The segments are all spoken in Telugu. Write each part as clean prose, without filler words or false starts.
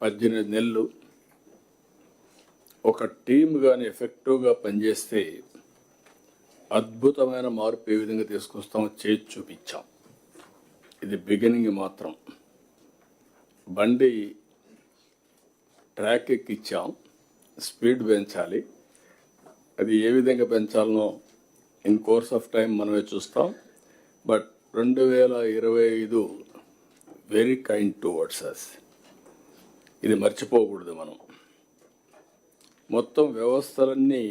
18 నెలలు ఒక టీమ్ కానీ ఎఫెక్టివ్గా పనిచేస్తే అద్భుతమైన మార్పు ఏ విధంగా తీసుకొస్తామో చేసి చూపించాం. ఇది బిగినింగ్ మాత్రం. బండి ట్రాక్ ఎక్కిచ్చాం, స్పీడ్ పెంచాలి. అది ఏ విధంగా పెంచాలనో ఇన్ కోర్స్ ఆఫ్ టైం మనమే చూస్తాం. But 2025 very kind towards us. ఇది మర్చిపోకూడదు మనం. మొత్తం వ్యవస్థలన్నీ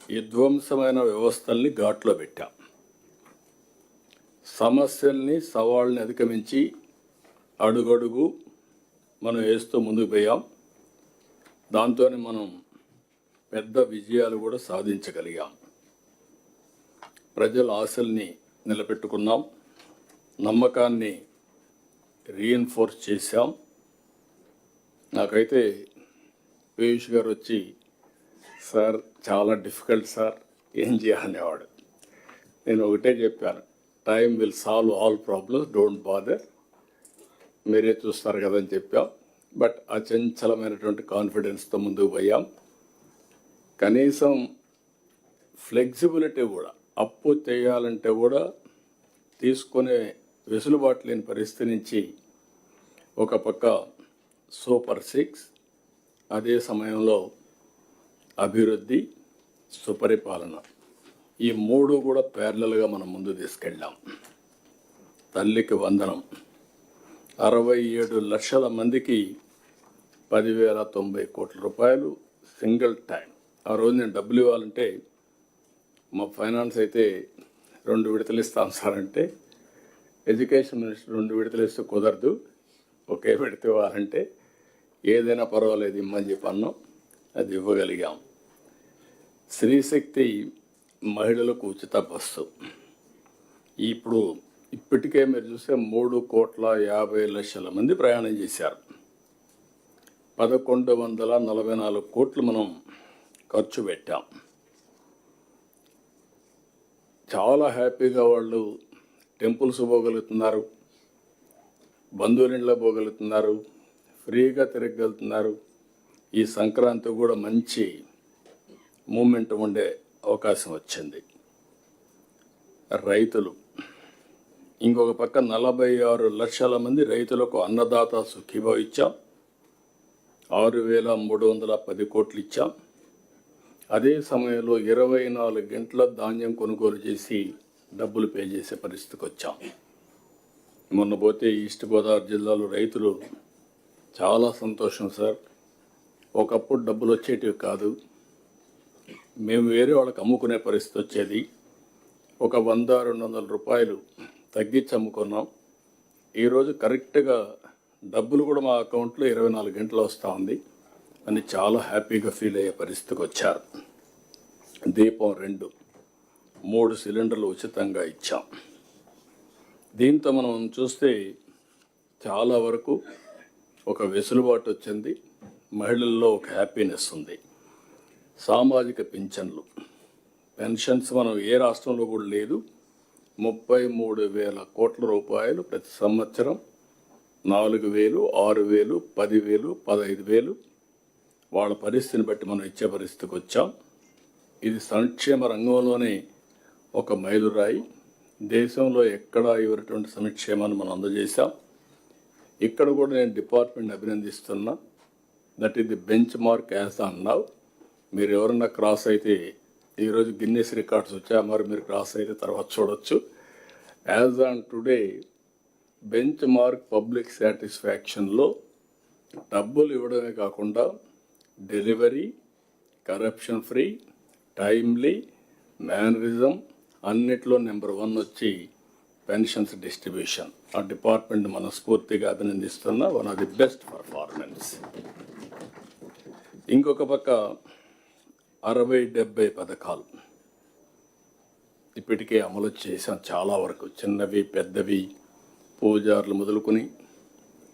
విధ్వంసమైన వ్యవస్థల్ని ఘాట్లో పెట్టాం. సమస్యల్ని సవాళ్ళని అధిగమించి అడుగడుగు మనం వేస్తూ ముందుకు పోయాం. దాంతోనే మనం పెద్ద విజయాలు కూడా సాధించగలిగాం. ప్రజల ఆశల్ని నిలబెట్టుకున్నాం, నమ్మకాన్ని రీఎన్ఫోర్స్ చేశాం. నాకైతే పీయూష్ గారు వచ్చి, సార్ చాలా డిఫికల్ట్ సార్, ఏం చేయాలనేవాడు. నేను ఒకటే చెప్పాను, time will solve all problems, don't bother, మీరే చూస్తారు కదా అని చెప్పాం. బట్ అచంచలమైనటువంటి కాన్ఫిడెన్స్తో ముందుకు పోయాం. కనీసం ఫ్లెక్సిబిలిటీ కూడా, అప్పు చేయాలంటే కూడా తీసుకునే వెసులుబాటు లేని పరిస్థితి నుంచి ఒక పక్క సూపర్ 6, అదే సమయంలో అభివృద్ధి, సుపరిపాలన, ఈ మూడు కూడా ప్యారలల్గా మనం ముందు తీసుకెళ్ళాం. తల్లికి వందనం. 67 లక్షల మందికి 10,090 కోట్ల రూపాయలు సింగిల్ టైం. ఆ రోజు నేను డబ్బులు ఇవ్వాలంటే మా ఫైనాన్స్ అయితే 2 విడతలు ఇస్తాం సార్ అంటే, ఎడ్యుకేషన్ మినిస్టర్ 2 విడతలు ఇస్తే కుదరదు, ఒకే విడత ఇవ్వాలంటే ఏదైనా పర్వాలేదు ఇమ్మని చెప్పి అన్నాం. అది ఇవ్వగలిగాం. స్త్రీశక్తి మహిళలకు ఉచిత బస్సు. ఇప్పటికే మీరు చూస్తే 3,50,00,000 మంది ప్రయాణం చేశారు. 1,144 కోట్లు మనం ఖర్చు పెట్టాం. చాలా హ్యాపీగా వాళ్ళు టెంపుల్స్ పోగలుగుతున్నారు, బంధువులింట్లో పోగలుగుతున్నారు, ఫ్రీగా తిరగలుగుతున్నారు. ఈ సంక్రాంతి కూడా మంచి మూమెంట్ ఉండే అవకాశం వచ్చింది. రైతులు ఇంకొక పక్క 46 లక్షల మంది రైతులకు అన్నదాత సుఖీభావ ఇచ్చాం. 6,310 కోట్లు ఇచ్చాం. అదే సమయంలో 24 గంటల ధాన్యం కొనుగోలు చేసి డబ్బులు పే చేసే పరిస్థితికి వచ్చాం. మొన్న పోతే ఈస్ట్ గోదావరి జిల్లాలో రైతులు చాలా సంతోషం సార్, ఒకప్పుడు డబ్బులు వచ్చేటివి కాదు, మేము వేరే వాళ్ళకి అమ్ముకునే పరిస్థితి వచ్చేది, ఒక 100-200 రూపాయలు తగ్గించి అమ్ముకున్నాం. ఈరోజు కరెక్ట్గా డబ్బులు కూడా మా అకౌంట్లో 24 గంటలు వస్తూ ఉంది అని చాలా హ్యాపీగా ఫీల్ అయ్యే పరిస్థితికి వచ్చారు. దీపం 2, 3 సిలిండర్లు ఉచితంగా ఇచ్చాం. దీంతో మనం చూస్తే చాలా వరకు ఒక వెసులుబాటు వచ్చింది, మహిళల్లో ఒక హ్యాపీనెస్ ఉంది. సామాజిక పింఛన్లు, పెన్షన్స్ మనం ఏ రాష్ట్రంలో కూడా లేదు. 33,000 కోట్ల రూపాయలు ప్రతి సంవత్సరం, 4,000, 6,000, 10,000, 15,000 వాళ్ళ పరిస్థితిని బట్టి మనం ఇచ్చే పరిస్థితికి వచ్చాం. ఇది సంక్షేమ రంగంలోనే ఒక మైలురాయి. దేశంలో ఎక్కడా ఇవ్వనటువంటి సంక్షేమాన్ని మనం అందజేశాం. ఇక్కడ కూడా నేను డిపార్ట్మెంట్ని అభినందిస్తున్నా. That is the benchmark as on now. మీరు ఎవరన్నా క్రాస్ అయితే, ఈరోజు గిన్నెస్ రికార్డ్స్ వచ్చా, మరి మీరు క్రాస్ అయితే తర్వాత చూడొచ్చు. As on today benchmark public సాటిస్ఫాక్షన్లో డబ్బులు ఇవ్వడమే కాకుండా delivery, corruption free, timely, mannerism అన్నిట్లో నెంబర్ 1 వచ్చి పెన్షన్స్ డిస్ట్రిబ్యూషన్. ఆ డిపార్ట్మెంట్ మనస్ఫూర్తిగా అభినందిస్తున్న one of the best performance. ఇంకొక పక్క 60-70 పథకాలు ఇప్పటికే అమలు చేశాం. చాలా వరకు చిన్నవి పెద్దవి, పూజారులు మొదలుకొని,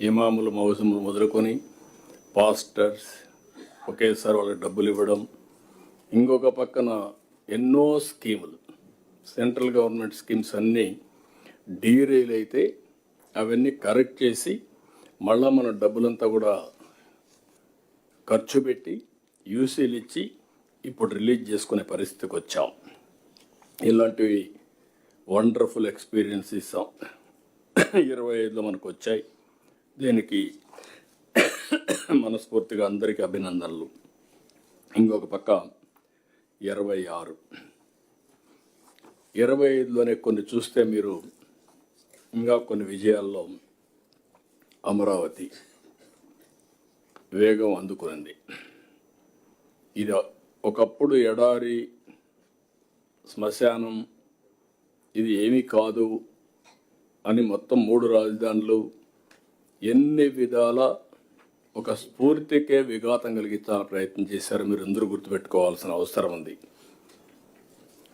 ఇమాములు మౌజములు మొదలుకొని, పాస్టర్స్ ఒకేసారి వాళ్ళకి డబ్బులు ఇవ్వడం. ఇంకొక పక్కన ఎన్నో స్కీములు, సెంట్రల్ గవర్నమెంట్ స్కీమ్స్ అన్నీ డీరైల్ అయితే అవన్నీ కరెక్ట్ చేసి మళ్ళా మనం డబ్బులంతా కూడా ఖర్చు పెట్టి యూసీలు ఇచ్చి ఇప్పుడు రిలీజ్ చేసుకునే పరిస్థితికి వచ్చాం. ఇలాంటివి వండర్ఫుల్ ఎక్స్పీరియన్స్ ఇస్తాం. 25లో మనకు వచ్చాయి. దీనికి మనస్ఫూర్తిగా అందరికీ అభినందనలు. ఇంకొక పక్క 26, 25లోనే కొన్ని చూస్తే మీరు ఇంకా కొన్ని విజయాల్లో అమరావతి వేగం అందుకునింది. ఇది ఒకప్పుడు ఎడారి శ్మశానం, ఇది ఏమీ కాదు అని మొత్తం 3 రాజధానులు ఎన్ని విధాల ఒక స్ఫూర్తికే విఘాతం కలిగించాలని ప్రయత్నం చేశారు. మీరు అందరూ గుర్తుపెట్టుకోవాల్సిన అవసరం ఉంది.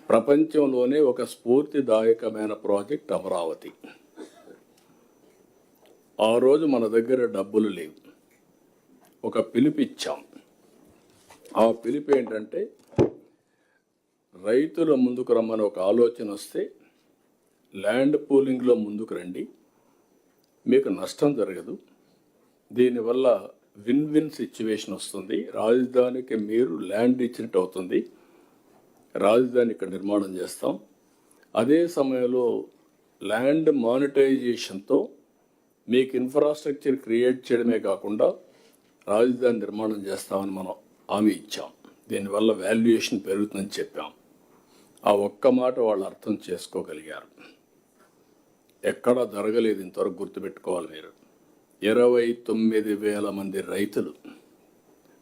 ప్రపంచంలోనే ఒక స్ఫూర్తిదాయకమైన ప్రాజెక్ట్ అమరావతి. ఆ రోజు మన దగ్గర డబ్బులు లేవు, ఒక పిలుపిచ్చాం. ఆ పిలుపు ఏంటంటే రైతుల ముందుకు రమ్మని ఒక ఆలోచన వస్తే ల్యాండ్ పూలింగ్లో ముందుకు రండి, మీకు నష్టం జరగదు, దీనివల్ల విన్ విన్ సిచ్యువేషన్ వస్తుంది, రాజధానికి మీరు ల్యాండ్ ఇచ్చినట్టు అవుతుంది, రాజధాని ఇక్కడ నిర్మాణం చేస్తాం, అదే సమయంలో ల్యాండ్ మానిటైజేషన్తో మీకు ఇన్ఫ్రాస్ట్రక్చర్ క్రియేట్ చేయడమే కాకుండా రాజధాని నిర్మాణం చేస్తామని మనం హామీ ఇచ్చాం. దీనివల్ల వాల్యుయేషన్ పెరుగుతుందని చెప్పాం. ఆ ఒక్క మాట వాళ్ళు అర్థం చేసుకోగలిగారు. ఎక్కడా జరగలేదు ఇంతవరకు, గుర్తుపెట్టుకోవాలి మీరు. 29,000 మంది రైతులు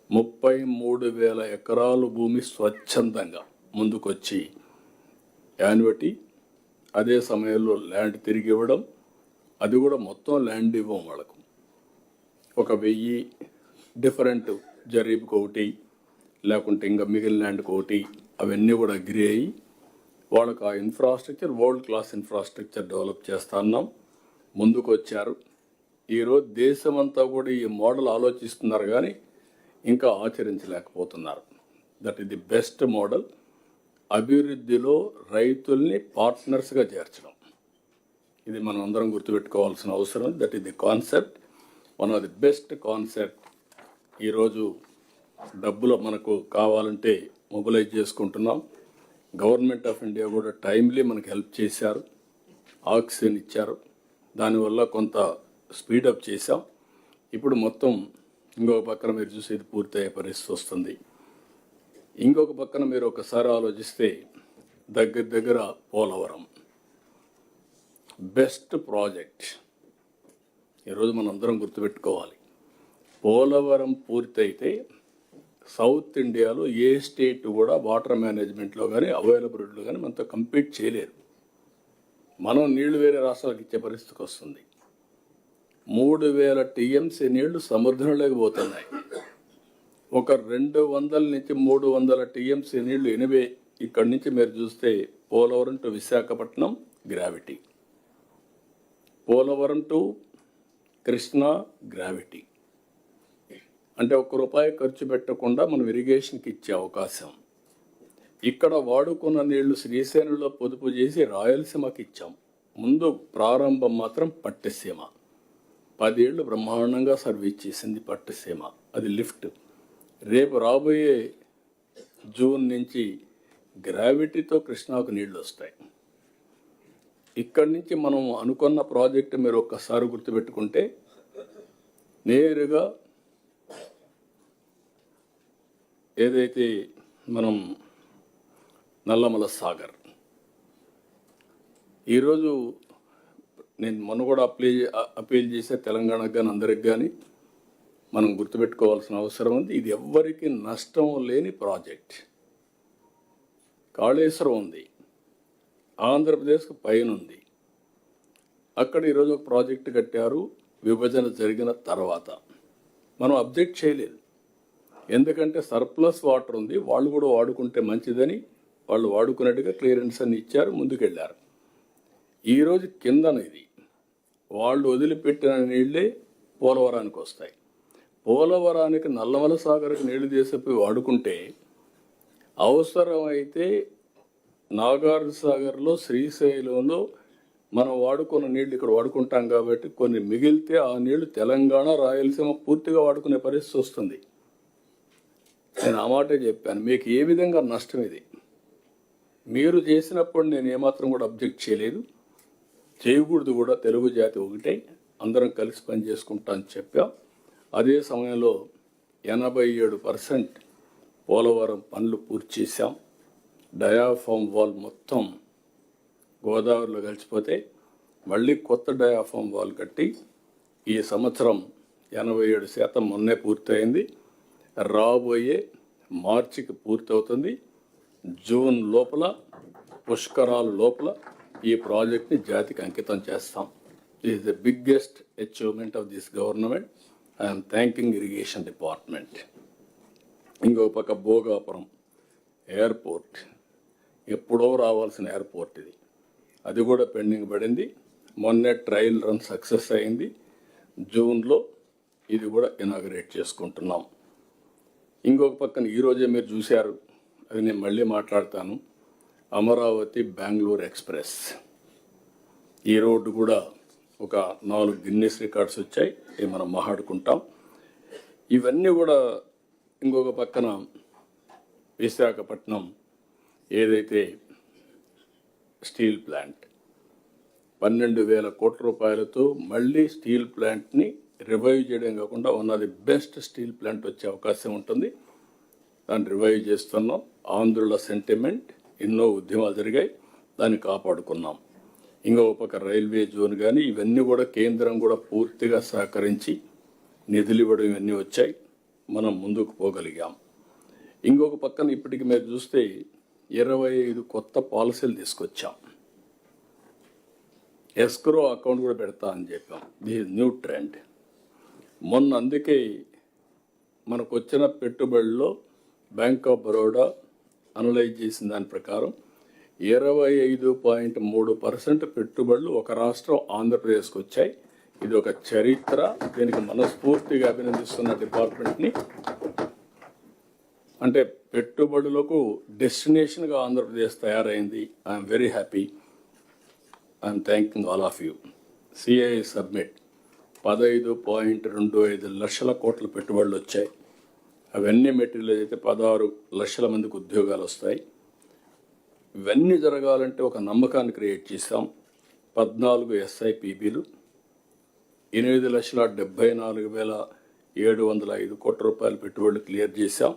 33,000 ఎకరాలు భూమి స్వచ్ఛందంగా ముందుకొచ్చి యాన్యుటీ, అదే సమయంలో ల్యాండ్ తిరిగి ఇవ్వడం, అది కూడా మొత్తం ల్యాండ్ ఇవ్వం వాళ్ళకు. 1,000 డిఫరెంట్ జరీబ్కి ఒకటి, లేకుంటే ఇంకా మిగిలిన ల్యాండ్కి ఒకటి, అవన్నీ కూడా అగ్రి అయ్యి వాళ్ళకు ఆ infrastructure world class infrastructure develop చేస్తున్నాం. ముందుకు వచ్చారు. ఈరోజు దేశమంతా కూడా ఈ మోడల్ ఆలోచిస్తున్నారు కానీ ఇంకా ఆచరించలేకపోతున్నారు. That is the best model. అభివృద్ధిలో రైతుల్ని పార్ట్నర్స్గా చేర్చడం, ఇది మనం అందరం గుర్తుపెట్టుకోవాల్సిన అవసరం. That is the concept, one of the best concept. ఈరోజు డబ్బులు మనకు కావాలంటే మొబిలైజ్ చేసుకుంటున్నాం. గవర్నమెంట్ ఆఫ్ ఇండియా కూడా టైమ్లీ మనకు హెల్ప్ చేశారు, ఆక్సిజన్ ఇచ్చారు, దానివల్ల కొంత స్పీడప్ చేశాం. ఇప్పుడు మొత్తం ఇంకొక పక్కన మీరు చూసేది పూర్తయ్యే పరిస్థితి వస్తుంది. ఇంకొక పక్కన మీరు ఒకసారి ఆలోచిస్తే దగ్గర పోలవరం బెస్ట్ ప్రాజెక్ట్. ఈరోజు మనం అందరం గుర్తుపెట్టుకోవాలి, పోలవరం పూర్తయితే సౌత్ ఇండియాలో ఏ స్టేట్ కూడా వాటర్ మేనేజ్మెంట్లో కానీ అవైలబిలిటీలో కానీ మనతో కంపీట్ చేయలేరు. మనం నీళ్లు వేరే రాష్ట్రాలకు ఇచ్చే పరిస్థితికి వస్తుంది. 3,000 టీఎంసీ నీళ్లు సముద్రంలోకి పోతున్నాయి. ఒక 200 నుంచి 300 టీఎంసీ నీళ్లు 80 ఇక్కడి నుంచి మీరు చూస్తే Polavaram to Visakhapatnam gravity, Polavaram to Krishna gravity. అంటే ₹1 ఖర్చు పెట్టకుండా మనం ఇరిగేషన్కి ఇచ్చే అవకాశం. ఇక్కడ వాడుకున్న నీళ్లు శ్రీశైలంలో పొదుపు చేసి రాయలసీమకి ఇచ్చాం. ముందు ప్రారంభం మాత్రం పట్టిసీమ 10 ఏళ్ళు బ్రహ్మాండంగా సర్వీస్ చేసింది పట్టిసీమ, అది లిఫ్ట్. రేపు రాబోయే జూన్ నుంచి గ్రావిటీతో కృష్ణాకు నీళ్లు వస్తాయి. ఇక్కడి నుంచి మనం అనుకున్న ప్రాజెక్టు మీరు ఒక్కసారి గుర్తుపెట్టుకుంటే నేరుగా ఏదైతే మనం నల్లమల సాగర్, ఈరోజు నేను మొన్న కూడా అప్పీల్ చేసే తెలంగాణకు కానీ అందరికి కానీ మనం గుర్తుపెట్టుకోవాల్సిన అవసరం ఉంది. ఇది ఎవ్వరికి నష్టం లేని ప్రాజెక్ట్. కాళేశ్వరం ఉంది, ఆంధ్రప్రదేశ్కు పైన ఉంది. అక్కడ ఈరోజు ఒక ప్రాజెక్టు కట్టారు, విభజన జరిగిన తర్వాత మనం అబ్జెక్ట్ చేయలేదు. ఎందుకంటే సర్ప్లస్ వాటర్ ఉంది, వాళ్ళు కూడా వాడుకుంటే మంచిదని వాళ్ళు వాడుకున్నట్టుగా క్లియరెన్స్ అని ఇచ్చారు, ముందుకెళ్ళారు. ఈరోజు కిందన ఇది వాళ్ళు వదిలిపెట్టిన నీళ్ళే పోలవరానికి వస్తాయి. పోలవరానికి నల్లమల సాగర్కి నీళ్లు తీసిపోయి వాడుకుంటే అవసరమైతే నాగార్జున సాగర్లో శ్రీశైలంలో మనం వాడుకున్న నీళ్లు ఇక్కడ వాడుకుంటాం కాబట్టి కొన్ని మిగిలితే ఆ నీళ్లు తెలంగాణ రాయలసీమ పూర్తిగా వాడుకునే పరిస్థితి వస్తుంది. నేను ఆ మాటే చెప్పాను. మీకు ఏ విధంగా నష్టం ఇది? మీరు చేసినప్పుడు నేను ఏమాత్రం కూడా అబ్జెక్ట్ చేయలేదు, చేయకూడదు కూడా. తెలుగు జాతి ఒకటే, అందరం కలిసి పని చేసుకుంటా అని చెప్పాం. అదే సమయంలో 87% పోలవరం పనులు పూర్తి చేశాం. డయాఫామ్ వాల్ మొత్తం గోదావరిలో కలిసిపోతే మళ్ళీ కొత్త డయాఫామ్ వాల్ కట్టి ఈ సంవత్సరం 87% మొన్నే పూర్తయింది. రాబోయే మార్చికి పూర్తవుతుంది. జూన్ లోపల, పుష్కరాల లోపల ఈ ప్రాజెక్ట్ని జాతికి అంకితం చేస్తాం. Is the biggest achievement of this government. I'm thanking irrigation department. ఇంకో పక్క భోగాపురం ఎయిర్పోర్ట్, ఎప్పుడో రావాల్సిన ఎయిర్పోర్ట్ ఇది, అది కూడా పెండింగ్ పడింది. మొన్నే ట్రయల్ రన్ సక్సెస్ అయింది. జూన్లో ఇది కూడా ఇనాగరేట్ చేసుకుంటున్నాం. ఇంకొక పక్కన ఈరోజే మీరు చూశారు, అది నేను మళ్ళీ మాట్లాడతాను, అమరావతి బెంగళూరు ఎక్స్ప్రెస్. ఈ రోడ్డు కూడా ఒక 4 గిన్నెస్ రికార్డ్స్ వచ్చాయి, ఇవి మనం మాట్లాడుకుంటాం. ఇవన్నీ కూడా ఇంకొక పక్కన విశాఖపట్నం ఏదైతే స్టీల్ ప్లాంట్ 12,000 కోట్ల రూపాయలతో మళ్ళీ స్టీల్ ప్లాంట్ని రివైవ్ చేయడం కాకుండా one of the best steel plant వచ్చే అవకాశం ఉంటుంది. దాన్ని రివైవ్ చేస్తున్నాం. ఆంధ్రుల సెంటిమెంట్, ఎన్నో ఉద్యమాలు జరిగాయి, దాన్ని కాపాడుకున్నాం. ఇంకొక పక్క రైల్వే జోన్ కానీ ఇవన్నీ కూడా కేంద్రం కూడా పూర్తిగా సహకరించి నిధులు ఇవ్వడం ఇవన్నీ వచ్చాయి, మనం ముందుకు పోగలిగాం. ఇంకొక పక్కన ఇప్పటికి మీరు చూస్తే 25 కొత్త పాలసీలు తీసుకొచ్చాం. ఎస్క్రో అకౌంట్ కూడా పెడతా అని చెప్పాం. The new trend. మొన్న అందుకే మనకు వచ్చిన పెట్టుబడుల్లో బ్యాంక్ ఆఫ్ బరోడా అనలైజ్ చేసిన దాని ప్రకారం 25.3% పెట్టుబడులు ఒక రాష్ట్రం ఆంధ్రప్రదేశ్కి వచ్చాయి. ఇది ఒక చరిత్ర. దీనికి మనస్ఫూర్తిగా అభినందిస్తున్న డిపార్ట్మెంట్ని. అంటే పెట్టుబడులకు డెస్టినేషన్గా ఆంధ్రప్రదేశ్ తయారైంది. I'm very happy. I'm thanking all of you. CI submit 15.25 లక్షల కోట్ల పెట్టుబడులు వచ్చాయి. అవన్నీ మెటీరియల్ అయితే 16 లక్షల మందికి ఉద్యోగాలు వస్తాయి. ఇవన్నీ జరగాలంటే ఒక నమ్మకాన్ని క్రియేట్ చేశాం. 14 SIPBలు, 8,74,705 కోట్ల రూపాయల పెట్టుబడులు క్లియర్ చేశాం.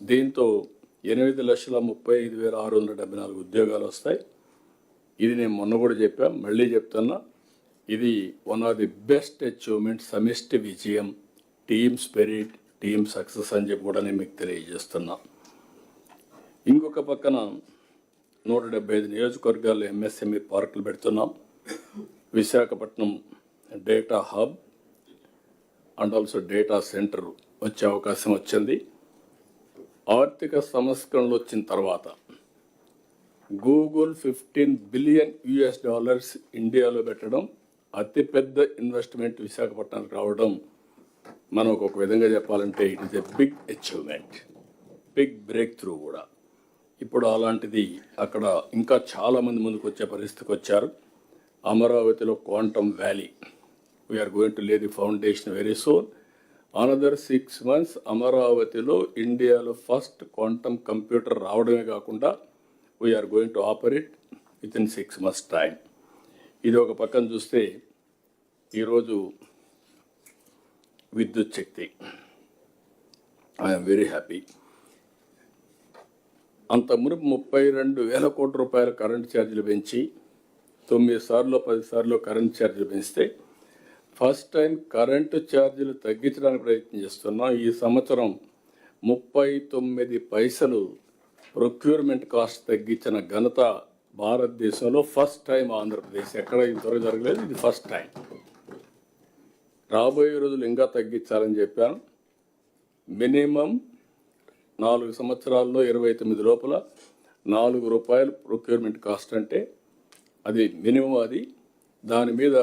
దీంతో 8,35,674 ఉద్యోగాలు వస్తాయి. ఇది నేను మొన్న కూడా చెప్పా, మళ్ళీ చెప్తున్నా, ఇది one of the best achievement, సమిష్టి విజయం, టీమ్ స్పిరిట్, టీమ్ సక్సెస్ అని చెప్పి కూడా నేను మీకు తెలియజేస్తున్నా. ఇంకొక పక్కన 175 నియోజకవర్గాల్లో MSME పార్కులు పెడుతున్నాం. Visakhapatnam data hub and also data centre వచ్చే అవకాశం వచ్చింది. ఆర్థిక సంస్కరణలు వచ్చిన తర్వాత గూగుల్ $15 బిలియన్ ఇండియాలో పెట్టడం, అతిపెద్ద ఇన్వెస్ట్మెంట్ విశాఖపట్నానికి రావడం, మనం ఒక విధంగా చెప్పాలంటే it is a big achievement, big breakthrough కూడా. ఇప్పుడు అలాంటిది అక్కడ ఇంకా చాలామంది ముందుకు వచ్చే పరిస్థితికి వచ్చారు. అమరావతిలో quantum valley, we are going to lay the foundation very soon. Another 6 months అమరావతిలో ఇండియాలో ఫస్ట్ క్వాంటమ్ కంప్యూటర్ రావడమే కాకుండా we are going to operate with in 6 months time. ఇది ఒక పక్కన చూస్తే ఈరోజు విద్యుత్ శక్తి, ఐఎమ్ వెరీ హ్యాపీ. అంత మునుపు 32,000 కోట్ల రూపాయల కరెంట్ ఛార్జీలు పెంచి 9 సార్లు 10 సార్లు కరెంట్ ఛార్జీలు పెంచితే ఫస్ట్ టైం కరెంటు ఛార్జీలు తగ్గించడానికి ప్రయత్నం చేస్తున్నాం. ఈ సంవత్సరం 39 పైసలు ప్రొక్యూర్మెంట్ కాస్ట్ తగ్గించిన ఘనత భారతదేశంలో ఫస్ట్ టైం ఆంధ్రప్రదేశ్. ఎక్కడ ఇంతవరకు జరగలేదు, ఇది ఫస్ట్ టైం. రాబోయే రోజులు ఇంకా తగ్గించాలని చెప్పాను. మినిమం 4 సంవత్సరాల్లో 29 లోపల ₹4 ప్రొక్యూర్మెంట్ కాస్ట్ అంటే అది మినిమం. అది దాని మీద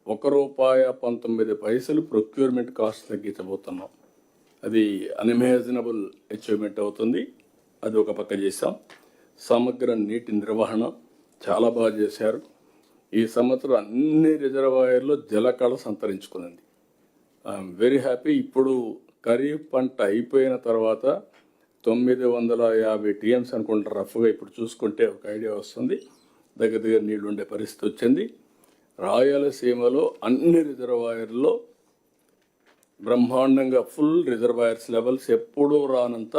₹1.19 ప్రొక్యూర్మెంట్ కాస్ట్ తగ్గించబోతున్నాం. అది అన్ఇమాజినబుల్ అచీవ్మెంట్ అవుతుంది. అది ఒక పక్క చేశాం. సమగ్ర నీటి నిర్వహణ చాలా బాగా చేశారు. ఈ సంవత్సరం అన్ని రిజర్వాయర్లో జలకళ సంతరించుకున్నది. I'm very happy. ఇప్పుడు ఖరీఫ్ పంట అయిపోయిన తర్వాత 950 టీఎంస్ అనుకుంటారు రఫ్గా. ఇప్పుడు చూసుకుంటే ఒక ఐడియా వస్తుంది. దగ్గర నీళ్లు ఉండే పరిస్థితి వచ్చింది. రాయలసీమలో అన్ని రిజర్వాయర్లో బ్రహ్మాండంగా ఫుల్ రిజర్వాయర్స్ లెవెల్స్ ఎప్పుడూ రానంత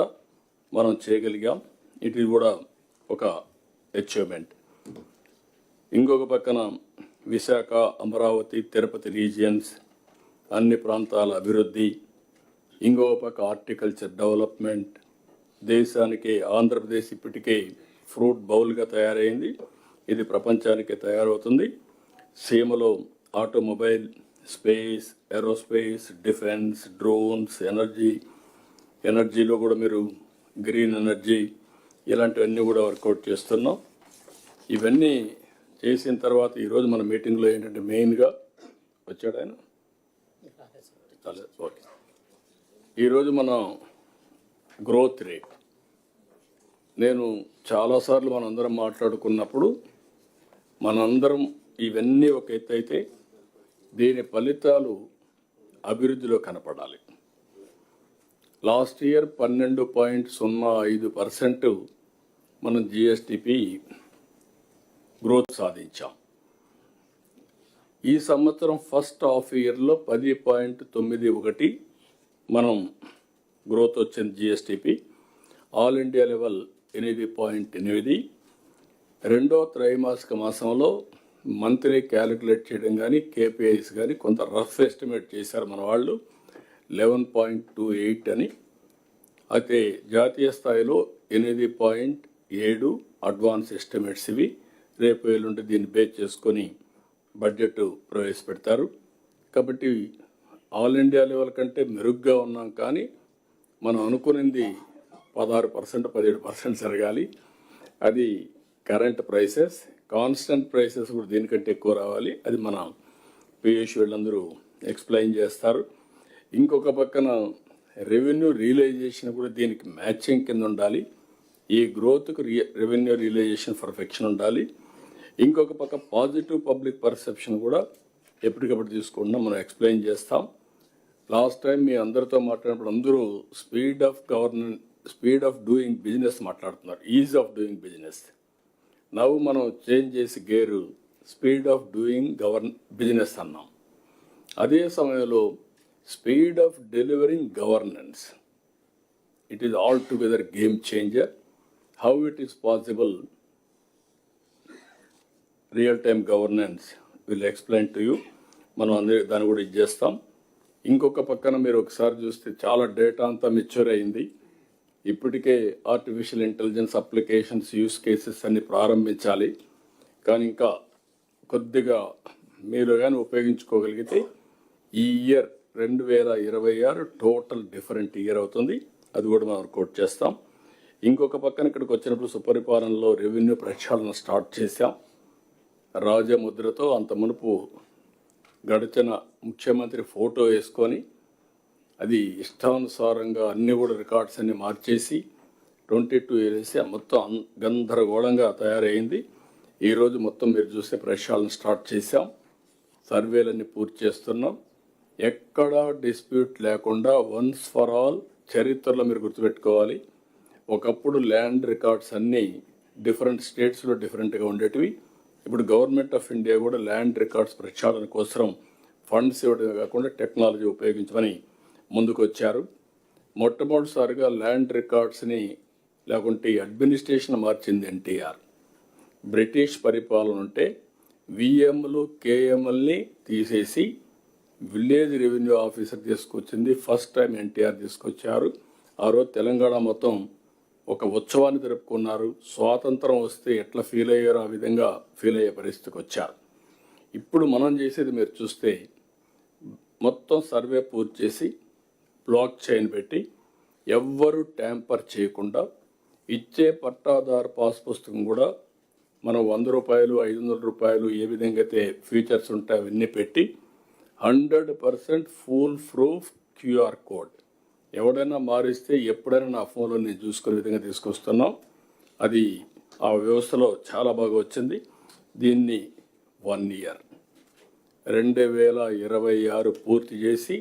మనం చేయగలిగాం. ఇది కూడా ఒక అచీవ్మెంట్. ఇంకొక పక్కన విశాఖ, అమరావతి, తిరుపతి రీజియన్స్ అన్ని ప్రాంతాల అభివృద్ధి, ఇంకొక పక్క హార్టికల్చర్ డెవలప్మెంట్. దేశానికి ఆంధ్రప్రదేశ్ ఇప్పటికే ఫ్రూట్ బౌల్గా తయారైంది. ఇది ప్రపంచానికి తయారవుతుంది. సీమలో automobile, space, aerospace, defence, drones, ఎనర్జీలో కూడా మీరు గ్రీన్ ఎనర్జీ ఇలాంటివన్నీ కూడా వర్కౌట్ చేస్తున్నాం. ఇవన్నీ చేసిన తర్వాత ఈరోజు మన మీటింగ్లో ఏంటంటే మెయిన్గా వచ్చాడు ఆయన. ఓకే, ఈరోజు మనం గ్రోత్ రేట్, నేను చాలాసార్లు మనందరం మాట్లాడుకున్నప్పుడు మనందరం ఇవన్నీ ఒక ఎత్తు అయితే దీని ఫలితాలు అభివృద్ధిలో కనపడాలి. లాస్ట్ ఇయర్ 12.05% మనం జిఎస్టిపి గ్రోత్ సాధించాం. ఈ సంవత్సరం ఫస్ట్ హాఫ్ ఇయర్లో 10.91 మనం గ్రోత్ వచ్చింది జిఎస్టిపి. All India level 8.8. రెండో త్రైమాసిక మాసంలో మంత్లీ క్యాలిక్యులేట్ చేయడం కానీ కేపీఐస్ కానీ కొంత రఫ్ ఎస్టిమేట్ చేశారు మన వాళ్ళు 11.28 అని. అయితే జాతీయ స్థాయిలో 8.7 అడ్వాన్స్ ఎస్టిమేట్స్ ఇవి. రేపు ఎల్లుండి దీన్ని బేస్ చేసుకొని బడ్జెట్ ప్రవేశపెడతారు. కాబట్టి ఆల్ ఇండియా లెవెల్ కంటే మెరుగ్గా ఉన్నాం. కానీ మనం అనుకున్నది 16%, 17% జరగాలి. అది కరెంట్ ప్రైసెస్. కాన్స్టెంట్ ప్రైసెస్ కూడా దీనికంటే ఎక్కువ రావాలి. అది మన పిఎస్ వీళ్ళందరూ ఎక్స్ప్లెయిన్ చేస్తారు. ఇంకొక పక్కన రెవెన్యూ రియలైజేషన్ కూడా దీనికి మ్యాచింగ్ కింద ఉండాలి. ఈ గ్రోత్కు రెవెన్యూ రియలైజేషన్ పర్ఫెక్షన్ ఉండాలి. ఇంకొక పక్క పాజిటివ్ పబ్లిక్ పర్సెప్షన్ కూడా ఎప్పటికప్పుడు తీసుకుంటున్నా మనం ఎక్స్ప్లెయిన్ చేస్తాం. లాస్ట్ టైం మీ అందరితో మాట్లాడినప్పుడు అందరూ స్పీడ్ ఆఫ్ డూయింగ్ బిజినెస్ మాట్లాడుతున్నారు, ఈజ్ ఆఫ్ డూయింగ్ బిజినెస్. నవ్వు మనం చేంజ్ చేసి gear speed of doing business అన్నాం. అదే సమయంలో speed of delivering governance, it is all together game changer. How it is possible, real time governance will explain to you. మనం అందరి దాన్ని కూడా ఇచ్చేస్తాం. ఇంకొక పక్కన మీరు ఒకసారి చూస్తే చాలా డేటా అంతా మెచ్యూర్ అయింది. ఇప్పటికే artificial intelligence applications, use cases అన్ని ప్రారంభించాలి. కానీ ఇంకా కొద్దిగా మీరు కానీ ఉపయోగించుకోగలిగితే ఈ ఇయర్ 2026 టోటల్ డిఫరెంట్ ఇయర్ అవుతుంది. అది కూడా మనం వర్కౌట్ చేస్తాం. ఇంకొక పక్కన ఇక్కడికి వచ్చినప్పుడు సుపరిపాలనలో రెవెన్యూ ప్రక్షాళన స్టార్ట్ చేశాం రాజముద్రతో. అంత మునుపు గడిచిన ముఖ్యమంత్రి ఫోటో వేసుకొని అది ఇష్టానుసారంగా అన్నీ కూడా రికార్డ్స్ అన్ని మార్చేసి 22 వేసి మొత్తం గందరగోళంగా తయారైంది. ఈరోజు మొత్తం మీరు చూస్తే ప్రక్షాళన స్టార్ట్ చేశాం. సర్వేలన్నీ పూర్తి చేస్తున్నాం. ఎక్కడా డిస్ప్యూట్ లేకుండా వన్స్ ఫర్ ఆల్. చరిత్రలో మీరు గుర్తుపెట్టుకోవాలి, ఒకప్పుడు ల్యాండ్ రికార్డ్స్ అన్నీ డిఫరెంట్ స్టేట్స్లో డిఫరెంట్గా ఉండేటివి. ఇప్పుడు గవర్నమెంట్ ఆఫ్ ఇండియా కూడా ల్యాండ్ రికార్డ్స్ ప్రక్షాళన కోసం ఫండ్స్ ఇవ్వడమే కాకుండా టెక్నాలజీ ఉపయోగించమని ముందుకు వచ్చారు. మొట్టమొదటిసారిగా ల్యాండ్ రికార్డ్స్ని లేకుంటే అడ్మినిస్ట్రేషన్ మార్చింది ఎన్టీఆర్. బ్రిటిష్ పరిపాలన ఉంటే విఎంలు, కేఎంఎల్ని తీసేసి విలేజ్ రెవెన్యూ ఆఫీసర్ తీసుకొచ్చింది. ఫస్ట్ టైం ఎన్టీఆర్ తీసుకొచ్చారు. ఆ రోజు తెలంగాణ మొత్తం ఒక ఉత్సవాన్ని జరుపుకున్నారు. స్వాతంత్రం వస్తే ఎట్లా ఫీల్ అయ్యారో ఆ విధంగా ఫీల్ అయ్యే పరిస్థితికి వచ్చారు. ఇప్పుడు మనం చేసేది మీరు చూస్తే మొత్తం సర్వే పూర్తి చేసి బ్లాక్ చైన్ పెట్టి ఎవ్వరూ ట్యాంపర్ చేయకుండా ఇచ్చే పట్టాదారు పాస్ పుస్తకం కూడా మనం 100 రూపాయలు, 500 రూపాయలు ఏ విధంగా అయితే ఫీచర్స్ ఉంటాయి అవన్నీ పెట్టి 100% ఫుల్ ప్రూఫ్ క్యూఆర్ కోడ్. ఎవడైనా మారిస్తే ఎప్పుడైనా నా ఫోన్లో నేను చూసుకునే విధంగా తీసుకొస్తున్నాం. అది ఆ వ్యవస్థలో చాలా బాగా వచ్చింది. దీన్ని 1 year 2026 పూర్తి చేసి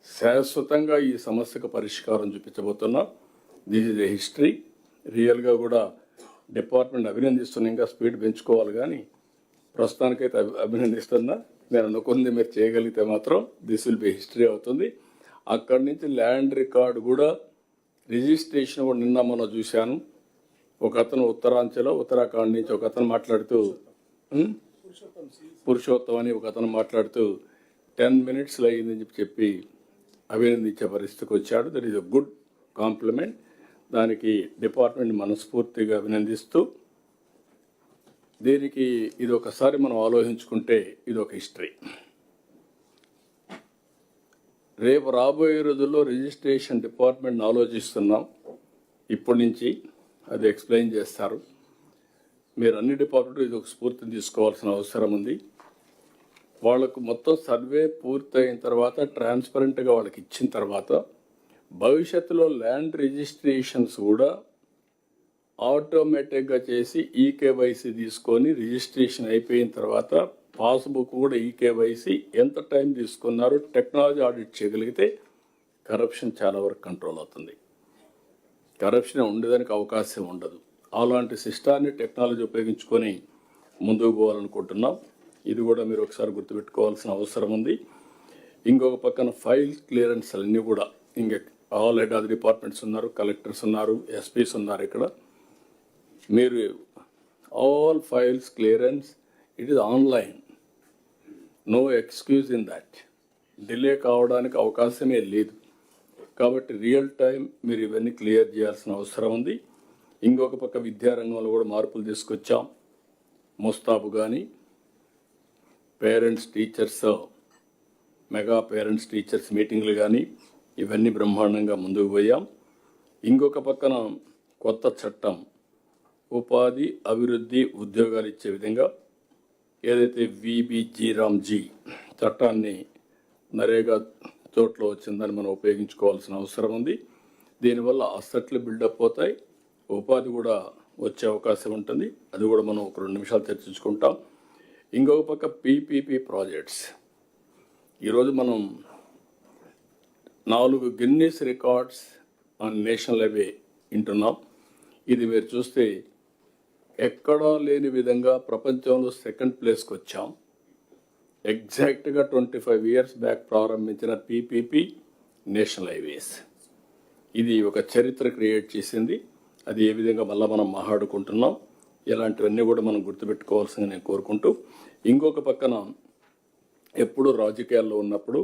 శాశ్వతంగా ఈ సమస్యకు పరిష్కారం చూపించబోతున్నాం. This is a history. రియల్గా కూడా డిపార్ట్మెంట్ అభినందిస్తున్నా, ఇంకా స్పీడ్ పెంచుకోవాలి, కానీ ప్రస్తుతానికైతే అభినందిస్తున్నా. నేను అనుకుంది మీరు చేయగలిగితే మాత్రం దిస్ విల్ బి హిస్టరీ అవుతుంది. అక్కడి నుంచి ల్యాండ్ రికార్డు కూడా రిజిస్ట్రేషన్ కూడా నిన్న మనం చూశాను. ఒక అతను ఉత్తరాఖండ్ నుంచి ఒక అతను మాట్లాడుతూ, పురుషోత్తం అని ఒక అతను మాట్లాడుతూ 10 minutesలో అయ్యిందని చెప్పి అభినందించే పరిస్థితికి వచ్చాడు. That is a good complement. దానికి డిపార్ట్మెంట్ మనస్ఫూర్తిగా అభినందిస్తూ, దీనికి ఇది ఒకసారి మనం ఆలోచించుకుంటే ఇది ఒక హిస్టరీ. రేపు రాబోయే రోజుల్లో రిజిస్ట్రేషన్ డిపార్ట్మెంట్ ఆలోచిస్తున్నాం. ఇప్పటి నుంచి అది ఎక్స్ప్లెయిన్ చేస్తారు. మీరు అన్ని డిపార్ట్మెంట్ ఇది ఒక స్ఫూర్తిని తీసుకోవాల్సిన అవసరం ఉంది. వాళ్ళకు మొత్తం సర్వే పూర్తయిన తర్వాత ట్రాన్స్పరెంట్గా వాళ్ళకి ఇచ్చిన తర్వాత భవిష్యత్తులో ల్యాండ్ రిజిస్ట్రేషన్స్ కూడా ఆటోమేటిక్గా చేసి ఈకేవైసీ తీసుకొని రిజిస్ట్రేషన్ అయిపోయిన తర్వాత పాస్బుక్ కూడా ఈకేవైసీ ఎంత టైం తీసుకున్నారో టెక్నాలజీ ఆడిట్ చేయగలిగితే కరప్షన్ చాలా వరకు కంట్రోల్ అవుతుంది. కరప్షన్ ఉండేదానికి అవకాశం ఉండదు. అలాంటి సిస్టాన్ని టెక్నాలజీ ఉపయోగించుకొని ముందుకు పోవాలనుకుంటున్నాం. ఇది కూడా మీరు ఒకసారి గుర్తుపెట్టుకోవాల్సిన అవసరం ఉంది. ఇంకొక పక్కన ఫైల్ క్లియరెన్స్ అన్నీ కూడా ఇంకా ఆల్ హెడ్ ఆఫ్ డిపార్ట్మెంట్స్ ఉన్నారు, కలెక్టర్స్ ఉన్నారు, ఎస్పీస్ ఉన్నారు. ఇక్కడ మీరు all files clearance it is online, no excuse in that. Delay కావడానికి అవకాశమే లేదు. కాబట్టి రియల్ టైం మీరు ఇవన్నీ క్లియర్ చేయాల్సిన అవసరం ఉంది. ఇంకొక పక్క విద్యారంగంలో కూడా మార్పులు తీసుకొచ్చాం. ముస్తాబు కానీ parents teachers mega parents teachers మీటింగ్లు కానీ ఇవన్నీ బ్రహ్మాండంగా ముందుకు పోయాం. ఇంకొక పక్కన కొత్త చట్టం ఉపాధి అభివృద్ధి ఉద్యోగాలు ఇచ్చే విధంగా ఏదైతే VBG-RAMG చట్టాన్ని నరేగా చోట్ల వచ్చిందని మనం ఉపయోగించుకోవాల్సిన అవసరం ఉంది. దీనివల్ల అసెట్లు బిల్డప్ అవుతాయి, ఉపాధి కూడా వచ్చే అవకాశం ఉంటుంది. అది కూడా మనం ఒక 2 నిమిషాలు చర్చించుకుంటాం. ఇంకొక పక్క PPP ప్రాజెక్ట్స్. ఈరోజు మనం 4 Guinness records on national highway వింటున్నాం. ఇది మీరు చూస్తే ఎక్కడా లేని విధంగా ప్రపంచంలో 2nd ప్లేస్కి వచ్చాం. ఎగ్జాక్ట్గా 25 years బ్యాక్ ప్రారంభించిన PPP నేషనల్ హైవేస్. ఇది ఒక చరిత్ర క్రియేట్ చేసింది. అది ఏ విధంగా మళ్ళీ మనం మాట్లాడుకుంటున్నాం, ఇలాంటివన్నీ కూడా మనం గుర్తుపెట్టుకోవాల్సింది నేను కోరుకుంటూ, ఇంకొక పక్కన ఎప్పుడు రాజకీయాల్లో ఉన్నప్పుడు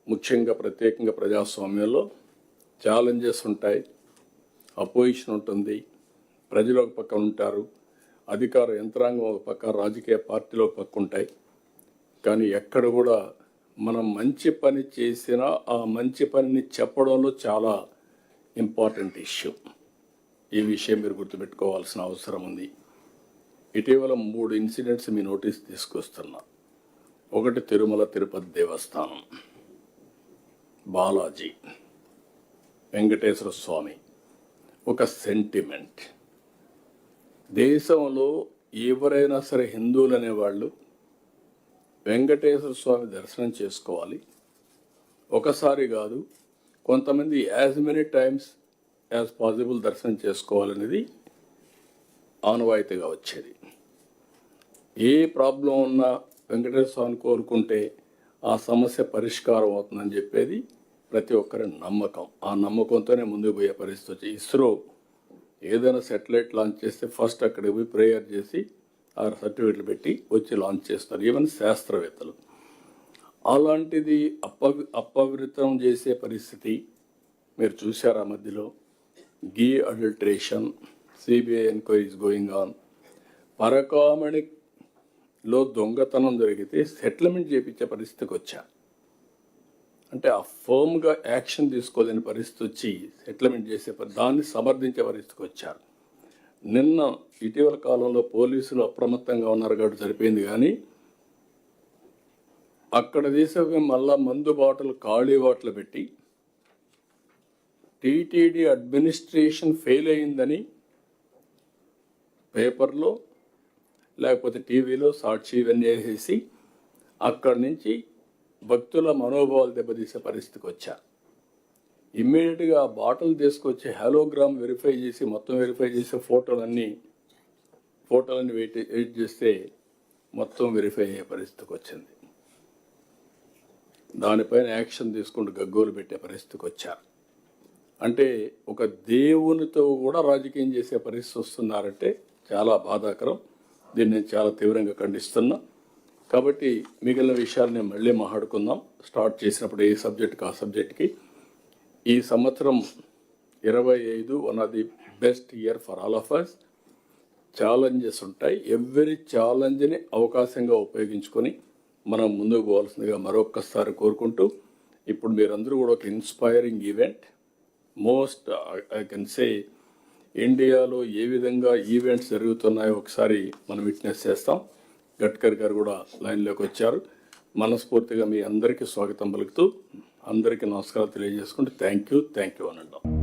ముఖ్యంగా ప్రత్యేకంగా ప్రజాస్వామ్యంలో ఛాలెంజెస్ ఉంటాయి, అపోజిషన్ ఉంటుంది, ప్రజలు ఒక పక్క ఉంటారు, అధికార యంత్రాంగం ఒక పక్క, రాజకీయ పార్టీలు ఒక పక్క ఉంటాయి. కానీ ఎక్కడ కూడా మనం మంచి పని చేసినా ఆ మంచి పనిని చెప్పడంలో చాలా ఇంపార్టెంట్ ఇష్యూ. ఈ విషయం మీరు గుర్తుపెట్టుకోవాల్సిన అవసరం ఉంది. ఇటీవల 3 ఇన్సిడెంట్స్ మీ నోటీస్ తీసుకొస్తున్నా. ఒకటి తిరుమల తిరుపతి దేవస్థానం, బాలాజీ వెంకటేశ్వర స్వామి. ఒక సెంటిమెంట్, దేశంలో ఎవరైనా సరే హిందువులు అనేవాళ్ళు వెంకటేశ్వర స్వామి దర్శనం చేసుకోవాలి. ఒకసారి కాదు, కొంతమంది as many times as possible దర్శనం చేసుకోవాలనేది ఆనవాయితీగా వచ్చేది. ఏ ప్రాబ్లం ఉన్నా వెంకటేశ్వర స్వామిని కోరుకుంటే ఆ సమస్య పరిష్కారం అవుతుందని చెప్పేది ప్రతి ఒక్కరి నమ్మకం. ఆ నమ్మకంతోనే ముందుకు పోయే పరిస్థితి వచ్చి ఇస్రో ఏదైనా శాటిలైట్ లాంచ్ చేస్తే ఫస్ట్ అక్కడికి పోయి ప్రేయర్ చేసి ఆ సర్టిఫికెట్లు పెట్టి వచ్చి లాంచ్ చేస్తారు, ఈవెన్ శాస్త్రవేత్తలు. అలాంటిది అపవిత్రం చేసే పరిస్థితి మీరు చూశారు. ఆ మధ్యలో ghee adulteration, CBI enquiries going on. పరకామణిలో దొంగతనం జరిగితే సెటిల్మెంట్ చేయించే పరిస్థితికి వచ్చా. అంటే ఆ ఫర్మ్గా యాక్షన్ తీసుకోలేని పరిస్థితి వచ్చి సెటిల్మెంట్ చేసే దాన్ని సమర్థించే పరిస్థితికి వచ్చారు. నిన్న ఇటీవల కాలంలో పోలీసులు అప్రమత్తంగా ఉన్నారు కాబట్టి సరిపోయింది, కానీ అక్కడ తీసే మళ్ళా మందు బాటలు ఖాళీ బాటలు పెట్టి టీటీడీ అడ్మినిస్ట్రేషన్ ఫెయిల్ అయిందని పేపర్లో లేకపోతే టీవీలో సాక్షి ఇవన్నీ వేసేసి అక్కడి నుంచి భక్తుల మనోభావాలు దెబ్బతీసే పరిస్థితికి వచ్చారు. ఇమ్మీడియట్గా బాటిల్ తీసుకొచ్చి హాలోగ్రామ్ వెరిఫై చేసి మొత్తం వెరిఫై చేసే ఫోటోలన్నీ వెయిట్ చేస్తే మొత్తం వెరిఫై అయ్యే పరిస్థితికి వచ్చింది. దానిపైన యాక్షన్ తీసుకుంటూ గగ్గోలు పెట్టే పరిస్థితికి వచ్చారు. అంటే ఒక దేవునితో కూడా రాజకీయం చేసే పరిస్థితి వస్తున్నారంటే చాలా బాధాకరం. దీన్ని నేను చాలా తీవ్రంగా ఖండిస్తున్నా. కాబట్టి మిగిలిన విషయాలు నేను మళ్ళీ మాట్లాడుకుందాం. స్టార్ట్ చేసినప్పుడు ఏ సబ్జెక్ట్కి ఆ సబ్జెక్ట్కి. ఈ సంవత్సరం 25 one of the best year for all of us. Challenges ఉంటాయి. ఎవ్రీ ఛాలెంజ్ని అవకాశంగా ఉపయోగించుకొని మనం ముందుకు పోవాల్సిందిగా మరొక్కసారి కోరుకుంటూ, ఇప్పుడు మీరందరూ కూడా ఒక inspiring event, most I can say ఇండియాలో ఏ విధంగా ఈవెంట్స్ జరుగుతున్నాయో ఒకసారి మనం విట్నెస్ చేస్తాం. గడ్కరీ గారు కూడా లైన్లోకి వచ్చారు. మనస్ఫూర్తిగా మీ అందరికీ స్వాగతం పలుకుతూ అందరికీ నమస్కారాలు తెలియజేసుకుంటూ థ్యాంక్ యూ అని అంటాం.